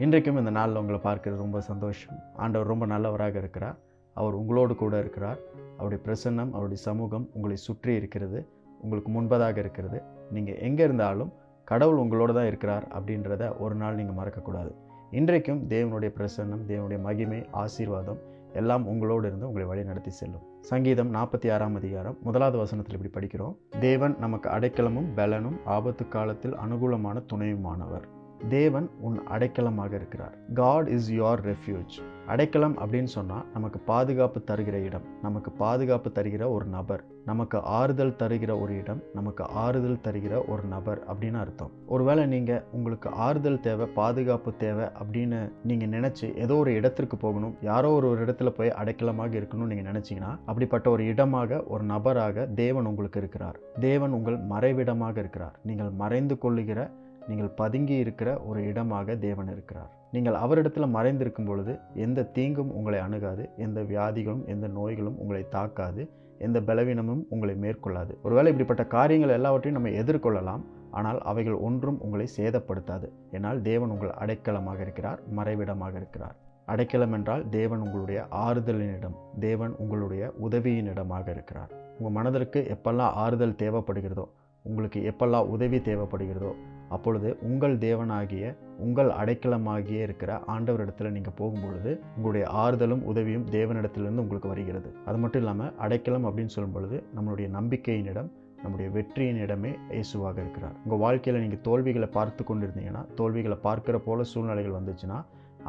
இன்றைக்கும் இந்த நாளில் உங்களை பார்க்கிறது ரொம்ப சந்தோஷம். ஆண்டவர் ரொம்ப நல்லவராக இருக்கிறார். அவர் உங்களோடு கூட இருக்கிறார். அவருடைய பிரசன்னம், அவருடைய சமூகம் உங்களை சுற்றி இருக்கிறது, உங்களுக்கு முன்பதாக இருக்கிறது. நீங்கள் எங்கே இருந்தாலும் கடவுள் உங்களோடு தான் இருக்கிறார் அப்படின்றத ஒரு நாள் நீங்கள் மறக்கக்கூடாது. இன்றைக்கும் தேவனுடைய பிரசன்னம், தேவனுடைய மகிமை, ஆசீர்வாதம் எல்லாம் உங்களோடு இருந்து உங்களை வழி நடத்தி செல்லும். சங்கீதம் 46 அதிகாரம் 1வது வசனத்தில் இப்படி படிக்கிறோம். தேவன் நமக்கு அடைக்கலமும் பலனும் ஆபத்து காலத்தில் அனுகூலமான துணையுமானவர். தேவன் உன் அடைக்கலமாக இருக்கிறார். God is your refuge. அடைக்கலம் அப்படின்னு சொன்னால் நமக்கு பாதுகாப்பு தருகிற இடம், நமக்கு பாதுகாப்பு தருகிற ஒரு நபர், நமக்கு ஆறுதல் தருகிற ஒரு இடம், நமக்கு ஆறுதல் தருகிற ஒரு நபர் அப்படின்னு அர்த்தம். ஒருவேளை நீங்கள் உங்களுக்கு ஆறுதல் தேவை, பாதுகாப்பு தேவை அப்படின்னு நீங்கள் நினச்சி ஏதோ ஒரு இடத்திற்கு போகணும், யாரோ ஒரு இடத்துல போய் அடைக்கலமாக இருக்கணும்னு நீங்கள் நினச்சிங்கன்னா, அப்படிப்பட்ட ஒரு இடமாக, ஒரு நபராக தேவன் உங்களுக்கு இருக்கிறார். தேவன் உங்கள் மறைவிடமாக இருக்கிறார். நீங்கள் மறைந்து கொள்ளுகிற, நீங்கள் பதுங்கி இருக்கிற ஒரு இடமாக தேவன் இருக்கிறார். நீங்கள் அவரிடத்தில் மறைந்திருக்கும் பொழுது எந்த தீங்கும் உங்களை அணுகாது, எந்த வியாதிகளும் எந்த நோய்களும் உங்களை தாக்காது, எந்த பலவீனமும் உங்களை மேற்கொள்ளாது. ஒருவேளை இப்படிப்பட்ட காரியங்கள் எல்லாவற்றையும் நம்ம எதிர்கொள்ளலாம், ஆனால் அவைகள் ஒன்றும் உங்களை சேதப்படுத்தாது. ஏனால் தேவன் உங்கள் அடைக்கலமாக இருக்கிறார், மறைவிடமாக இருக்கிறார். அடைக்கலம் என்றால் தேவன் உங்களுடைய ஆறுதலினிடம், தேவன் உங்களுடைய உதவியின் இடமாக இருக்கிறார். உங்கள் மனதிற்கு எப்பெல்லாம் ஆறுதல் தேவைப்படுகிறதோ, உங்களுக்கு எப்பெல்லாம் உதவி தேவைப்படுகிறதோ, அப்பொழுது உங்கள் தேவனாகிய, உங்கள் அடைக்கலமாகிய இருக்கிற ஆண்டவரிடத்தில் நீங்கள் போகும்பொழுது உங்களுடைய ஆறுதலும் உதவியும் தேவனிடத்திலிருந்து உங்களுக்கு வருகிறது. அது மட்டும் இல்லாமல் அடைக்கலம் அப்படின்னு சொல்லும் பொழுது நம்மளுடைய நம்பிக்கையின் இடம், நம்முடைய வெற்றியின் இடமே இயேசுவாக இருக்கிறார். உங்கள் வாழ்க்கையில் நீங்கள் தோல்விகளை பார்த்து கொண்டிருந்தீங்கன்னா, தோல்விகளை பார்க்குற போல சூழ்நிலைகள் வந்துச்சுன்னா,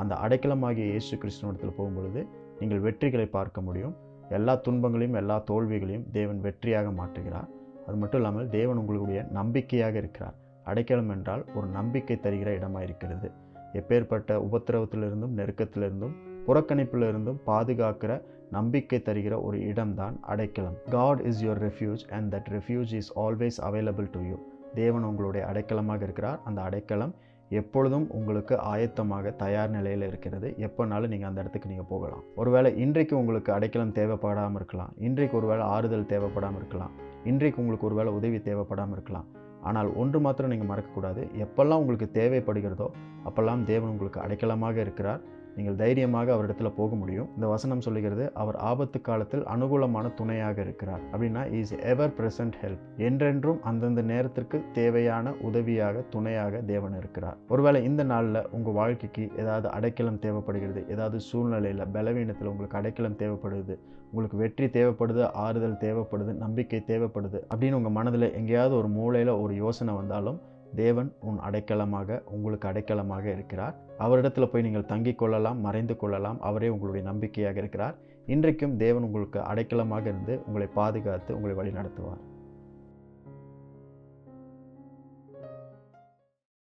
அந்த அடைக்கலமாகிய இயேசு கிறிஸ்துவிடத்தில் போகும்பொழுது நீங்கள் வெற்றிகளை பார்க்க முடியும். எல்லா துன்பங்களையும் எல்லா தோல்விகளையும் தேவன் வெற்றியாக மாற்றுகிறார். அது மட்டும் இல்லாமல் தேவன் உங்களுடைய நம்பிக்கையாக இருக்கிறார். அடைக்கலம் என்றால் ஒரு நம்பிக்கை தருகிற இடமாக இருக்கிறது. எப்பேற்பட்ட உபத்திரவத்திலிருந்தும் நெருக்கத்திலிருந்தும் புறக்கணிப்பிலிருந்தும் பாதுகாக்கிற நம்பிக்கை தருகிற ஒரு இடம்தான் அடைக்கலம். God is your refuge and that refuge is always available to you. தேவன் உங்களுடைய அடைக்கலமாக இருக்கிறார். அந்த அடைக்கலம் எப்பொழுதும் உங்களுக்கு ஆயத்தமாக தயார் நிலையில் இருக்கிறது. எப்போனாலும் நீங்கள் அந்த இடத்துக்கு நீங்கள் போகலாம். ஒருவேளை இன்றைக்கு உங்களுக்கு அடைக்கலம் தேவைப்படாமல் இருக்கலாம், இன்றைக்கு ஒருவேளை ஆறுதல் தேவைப்படாமல் இருக்கலாம், இன்றைக்கு உங்களுக்கு ஒருவேளை உதவி தேவைப்படாமல் இருக்கலாம். ஆனால் ஒன்று மாத்திரம் நீங்கள் மறக்கக்கூடாது, எப்பெல்லாம் உங்களுக்கு தேவைப்படுகிறதோ அப்பெல்லாம் தேவன் உங்களுக்கு அடைக்கலமாக இருக்கிறார். நீங்கள் தைரியமாக அவரிடத்தில் போக முடியும். இந்த வசனம் சொல்லுகிறது, அவர் ஆபத்து காலத்தில் அனுகூலமான துணையாக இருக்கிறார். அப்படின்னா இஸ் எவர் பிரசன்ட் ஹெல்ப். என்றென்றும் அந்தந்த நேரத்திற்கு தேவையான உதவியாக, துணையாக தேவன் இருக்கிறார். ஒருவேளை இந்த நாளில் உங்கள் வாழ்க்கைக்கு ஏதாவது அடைக்கலம் தேவைப்படுகிறது, ஏதாவது சூழ்நிலையில் பலவீனத்தில் உங்களுக்கு அடைக்கலம் தேவைப்படுது, உங்களுக்கு வெற்றி தேவைப்படுது, ஆறுதல் தேவைப்படுது, நம்பிக்கை தேவைப்படுது அப்படின்னு உங்கள் மனதில் எங்கேயாவது ஒரு மூலையில் ஒரு யோசனை வந்தாலும், தேவன் உன் அடைக்கலமாக, உங்களுக்கு அடைக்கலமாக இருக்கிறார். அவரிடத்தில் போய் நீங்கள் தங்கிக் கொள்ளலாம், மறைந்து கொள்ளலாம். அவரே உங்களுடைய நம்பிக்கையாக இருக்கிறார். இன்றைக்கும் தேவன் உங்களுக்கு அடைக்கலமாக இருந்து உங்களை பாதுகாத்து உங்களை வழி நடத்துவார்.